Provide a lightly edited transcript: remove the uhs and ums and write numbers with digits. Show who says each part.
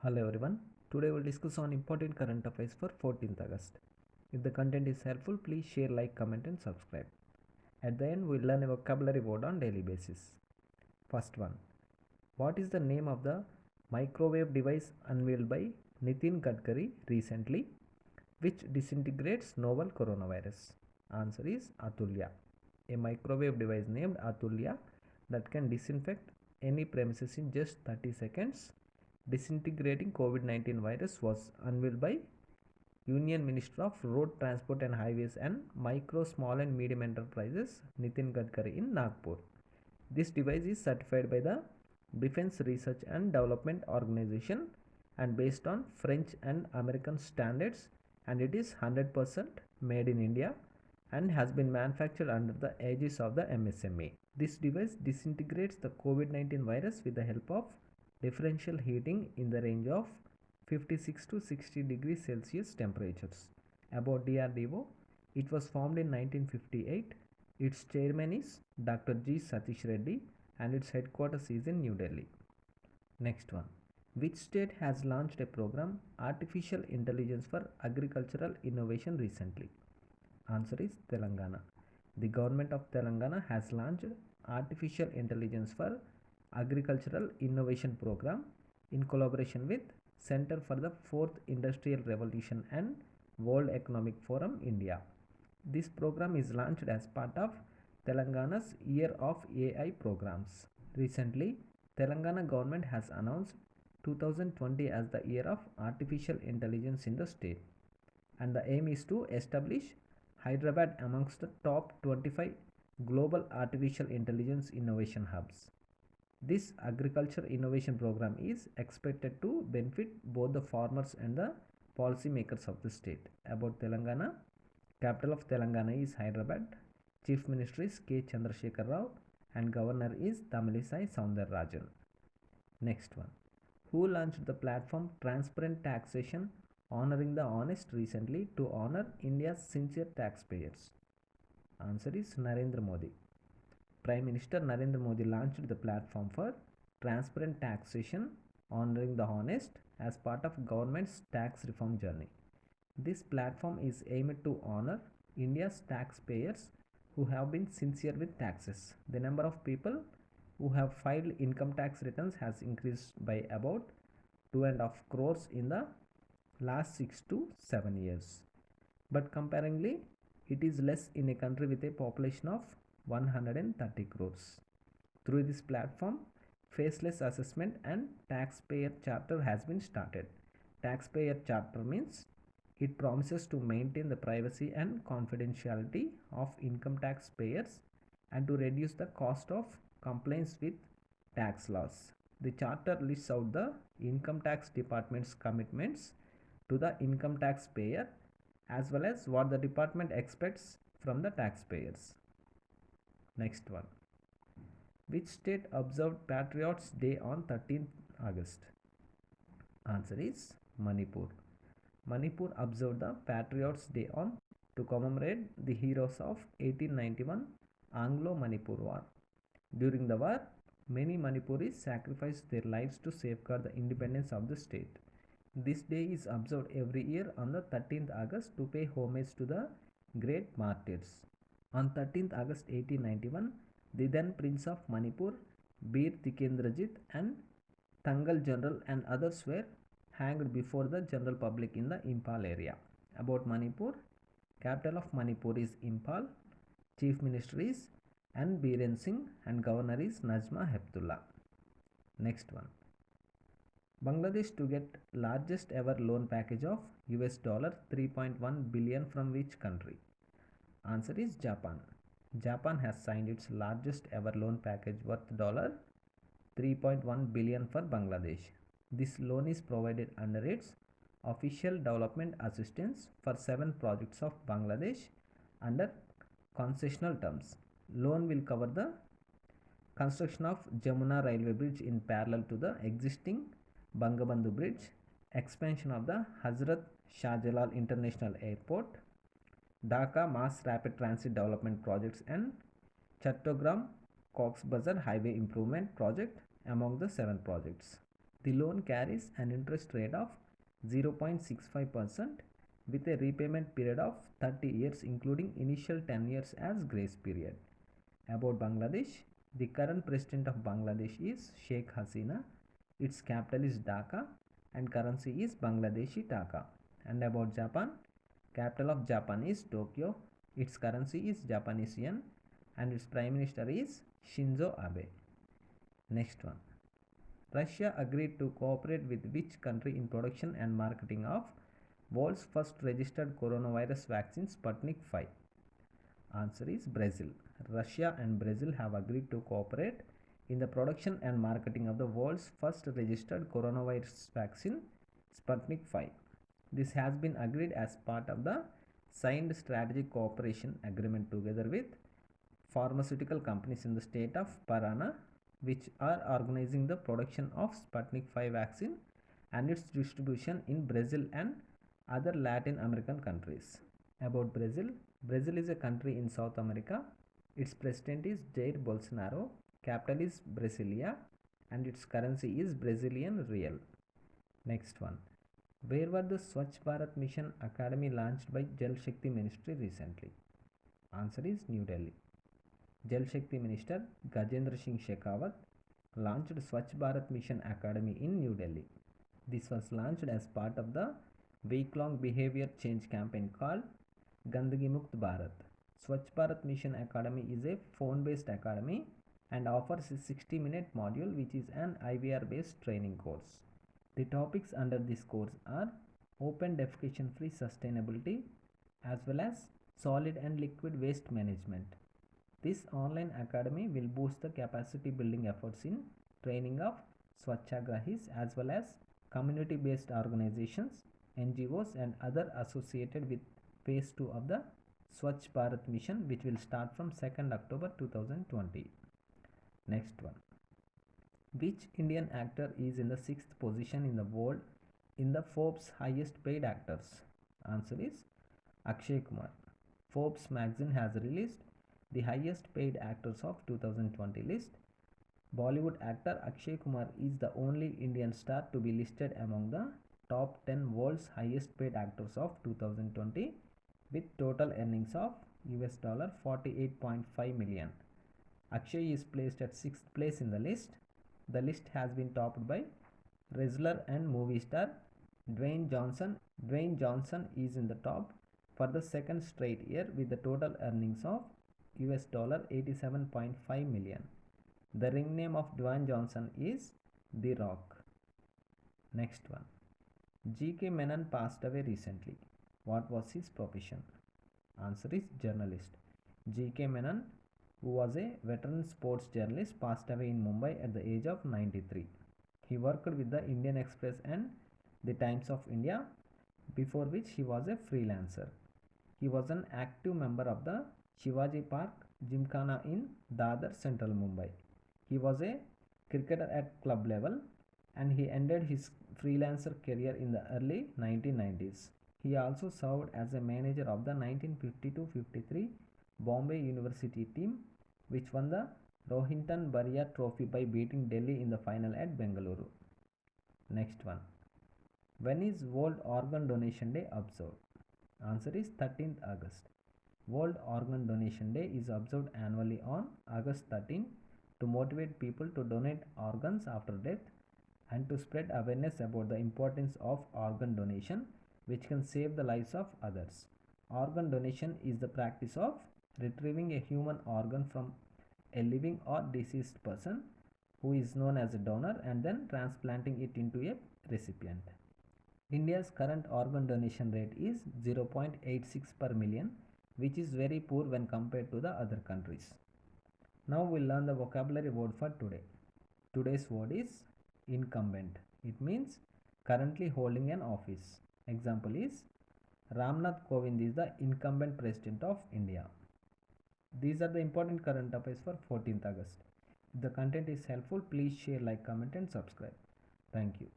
Speaker 1: Hello everyone. Today we'll discuss on important current affairs for 14th August. If the content is helpful, please share, like, comment and subscribe. At the end, we'll learn a vocabulary word on daily basis. First one. What is the name of the microwave device unveiled by Nitin Gadkari recently which disintegrates novel coronavirus? Answer is Atulya. A microwave device named Atulya that can disinfect any premises in just 30 seconds. Disintegrating COVID-19 virus was unveiled by Union Minister of Road Transport and Highways and Micro, Small and Medium Enterprises Nitin Gadkari in Nagpur. This device is certified by the Defense Research and Development Organization and based on French and American standards, and it is 100% made in India and has been manufactured under the aegis of the MSME. This device disintegrates the COVID-19 virus with the help of differential heating in the range of 56 to 60 degrees Celsius temperatures. About DRDO, it was formed in 1958. Its chairman is Dr. G. Satish Reddy and its headquarters is in New Delhi. Next one. Which state has launched a program Artificial Intelligence for Agricultural Innovation recently? Answer is Telangana. The government of Telangana has launched Artificial Intelligence for Agricultural Innovation Program in collaboration with Center for the Fourth Industrial Revolution and World Economic Forum India. This program is launched as part of Telangana's Year of AI programs. Recently, Telangana government has announced 2020 as the year of artificial intelligence in the state, and the aim is to establish Hyderabad amongst the top 25 global artificial intelligence innovation hubs. This agriculture innovation program is expected to benefit both the farmers and the policymakers of the state. About Telangana, capital of Telangana is Hyderabad, Chief Minister is K. Chandrasekhar Rao and Governor is Tamilisai Soundararajan. Next one. Who launched the platform Transparent Taxation Honoring the Honest recently to honor India's sincere taxpayers? Answer is Narendra Modi. Prime Minister Narendra Modi launched the platform for transparent taxation honoring the honest as part of government's tax reform journey. This platform is aimed to honor India's taxpayers who have been sincere with taxes. The number of people who have filed income tax returns has increased by about 2.5 crores in the last 6 to 7 years. But comparingly, it is less in a country with a population of 130 crores. Through this platform, faceless assessment and taxpayer charter has been started. Taxpayer charter means it promises to maintain the privacy and confidentiality of income tax payers and to reduce the cost of compliance with tax laws. The charter lists out the income tax department's commitments to the income tax payer as well as what the department expects from the taxpayers. Next one. Which state observed Patriots Day on 13th August? Answer is Manipur. Manipur observed the Patriots Day on to commemorate the heroes of 1891 Anglo-Manipur War. During the war, many Manipuris sacrificed their lives to safeguard the independence of the state. This day is observed every year on the 13th August to pay homage to the great martyrs. On 13th August 1891, the then Prince of Manipur, Bir Tikendrajit and Tangal General and others were hanged before the general public in the Impal area. About Manipur, capital of Manipur is Impal, Chief Minister is N. Biren Singh and Governor is Najma Heptullah. Next one. Bangladesh to get largest ever loan package of US dollar 3.1 billion from which country? Answer is Japan. Japan has signed its largest ever loan package worth $3.1 billion for Bangladesh. This loan is provided under its official development assistance for 7 projects of Bangladesh under concessional terms. Loan will cover the construction of Jamuna Railway Bridge in parallel to the existing Bangabandhu Bridge, expansion of the Hazrat Shahjalal International Airport, Dhaka Mass Rapid Transit Development Projects and Chattogram Cox's Bazar Highway Improvement Project among the 7 projects. The loan carries an interest rate of 0.65% with a repayment period of 30 years including initial 10 years as grace period. About Bangladesh, the current president of Bangladesh is Sheikh Hasina. Its capital is Dhaka and currency is Bangladeshi Taka. And about Japan, capital of Japan is Tokyo. Its currency is Japanese yen and its prime minister is Shinzo Abe. Next one. Russia agreed to cooperate with which country in production and marketing of world's first registered coronavirus vaccine Sputnik 5? Answer is Brazil. Russia and Brazil have agreed to cooperate in the production and marketing of the world's first registered coronavirus vaccine Sputnik 5. This has been agreed as part of the signed strategic cooperation agreement together with pharmaceutical companies in the state of Parana, which are organizing the production of Sputnik 5 vaccine and its distribution in Brazil and other Latin American countries. About Brazil, Brazil is a country in South America. Its president is Jair Bolsonaro, capital is Brasilia, and its currency is Brazilian real. Next one. Where were the Swachh Bharat Mission Academy launched by Jal Shakti Ministry recently? Answer is New Delhi. Jal Shakti Minister Gajendra Singh Shekhawat launched Swachh Bharat Mission Academy in New Delhi. This was launched as part of the week-long behavior change campaign called Gandagi Mukt Bharat. Swachh Bharat Mission Academy is a phone-based academy and offers a 60-minute module which is an IVR-based training course. The topics under this course are open defecation-free sustainability as well as solid and liquid waste management. This online academy will boost the capacity building efforts in training of Swachhagrahis as well as community-based organizations, NGOs and other associated with phase 2 of the Swachh Bharat mission, which will start from 2nd October 2020. Next one. Which Indian actor is in the 6th position in the world in the Forbes highest paid actors? Answer is Akshay Kumar. Forbes magazine has released the highest paid actors of 2020 list. Bollywood actor Akshay Kumar is the only Indian star to be listed among the top 10 world's highest paid actors of 2020 with total earnings of $48.5 million. Akshay is placed at 6th place in the list. The list has been topped by wrestler and movie star Dwayne Johnson. Dwayne Johnson is in the top for the second straight year with the total earnings of $87.5 million. The ring name of Dwayne Johnson is The Rock. Next one. G.K. Menon passed away recently. What was his profession? Answer is journalist. G.K. Menon, who was a veteran sports journalist, passed away in Mumbai at the age of 93. He worked with the Indian Express and the Times of India, before which he was a freelancer. He was an active member of the Shivaji Park Gymkhana in Dadar, Central Mumbai. He was a cricketer at club level and he ended his freelancer career in the early 1990s. He also served as a manager of the 1952-53 Bombay University team, which won the Rohinton Barria Trophy by beating Delhi in the final at Bengaluru. Next one. When is World Organ Donation Day observed? Answer is 13th August. World Organ Donation Day is observed annually on August 13 to motivate people to donate organs after death and to spread awareness about the importance of organ donation, which can save the lives of others. Organ donation is the practice of retrieving a human organ from a living or deceased person who is known as a donor and then transplanting it into a recipient. India's current organ donation rate is 0.86 per million, which is very poor when compared to the other countries. Now we'll learn the vocabulary word for today. Today's word is incumbent. It means currently holding an office. Example is Ramnath Kovind is the incumbent president of India. These are the important current affairs for 14th August. If the content is helpful, please share, like, comment and subscribe. Thank you.